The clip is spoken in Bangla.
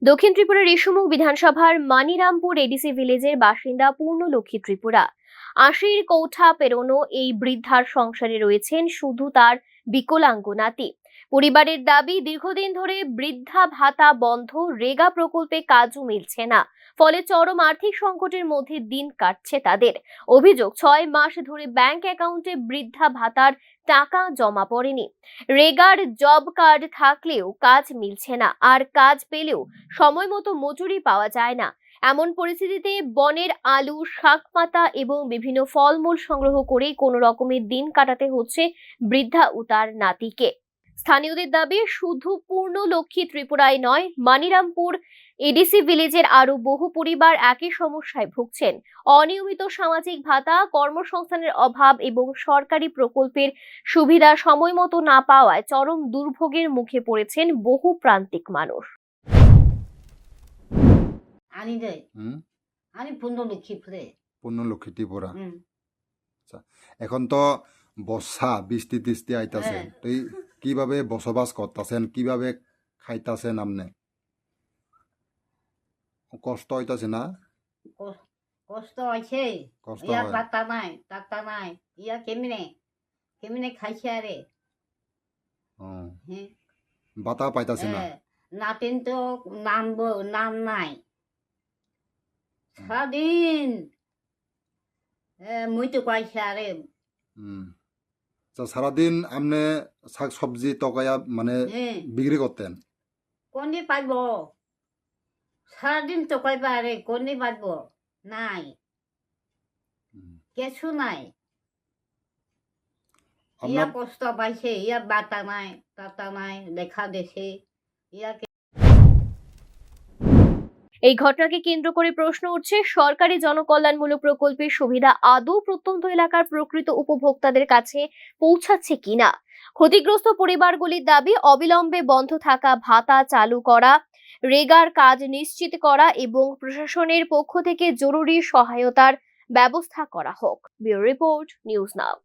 দক্ষিণ ত্রিপুরার রেশমুখ বিধানসভার মানিরামপুর এডিসি ভিলেজের বাসিন্দা পূর্ণলক্ষ্মী ত্রিপুরা। ৮০-র কৌঠা পেরোনো এই বৃদ্ধার সংসারে রয়েছেন শুধু তার বিকলাঙ্গ নাতি। পরিবারের দাবি, দীর্ঘদিন ধরে বৃদ্ধা ভাতা বন্ধ, রেগা প্রকল্পে কাজও মিলছে না, ফলে চরম আর্থিক সংকটের মধ্যে দিন কাটছে তাদের। অভিযোগ, ৬ মাস ধরে ব্যাংক অ্যাকাউন্টে বৃদ্ধা ভাতার টাকা জমা পড়েনি। রেগার জব কার্ড থাকলেও কাজ মিলছে না, আর কাজ পেলেও সময় মতো মজুরি পাওয়া যায় না। এমন পরিস্থিতিতে বনের আলু, শাক পাতা এবং বিভিন্ন ফলমূল সংগ্রহ করে কোনো রকমের দিন কাটাতে হচ্ছে বৃদ্ধা ও তার নাতিকে। স্থানীয়দের দাবি, শুধু পূর্ণলক্ষ্মী ত্রিপুরায় নয়, মানিরামপুর এডিসি ভিলেজের আরো বহু পরিবার একই সমস্যায় ভুগছেন। অনিয়মিত সামাজিক ভাতা, কর্মসংস্থানের অভাব এবং সরকারি প্রকল্পের সুবিধা সময় মতো না পাওয়ায় চরম দুর্ভোগের মুখে পড়েছেন বহু প্রান্তিক মানুষ। পূর্ণলক্ষ্মী ত্রিপুরা। আচ্ছা, এখন তো বর্ষা, বৃষ্টি টিষ্টি আইতাছে, তুই কিভাবে বসবাস করতেছেন, কিভাবে খাইতাছেন? আপনি কষ্ট হইতাছে না? কষ্ট আছে, কষ্ট ইয়া হয়। টাকা নাই, ইয়া কেমনে খাইছে আরে। বাতা পাইতাছে না? নাতিন তো নাম নাই, সারাদিন মুই তো পাইছে আরে। সারাদিন আপনি শাক সবজি তকায়া মানে বিক্রি করতেন? কোনদি পাইব, সারাদিন তো পাইবা আরে, কোনদি পাইব? নাই, কিছু নাই। ইয়া কষ্ট পাইছে, ইয়া বাতা নাই, টাটা নাই, দেখা দেখে ইয়াকে। এই ঘটনাকে কেন্দ্র করে প্রশ্ন উঠছে, সরকারি জনকল্যাণমূলক প্রকল্পের সুবিধা আদৌ প্রত্যন্ত এলাকার প্রকৃত উপভোক্তাদের কাছে পৌঁছাচ্ছে কিনা। ক্ষতিগ্রস্ত পরিবারগুলির দাবি, অবিলম্বে বন্ধ থাকা ভাতা চালু করা, রেগার কাজ নিশ্চিত করা এবং প্রশাসনের পক্ষ থেকে জরুরি সহায়তার ব্যবস্থা করা হোক। Bureau report, news now.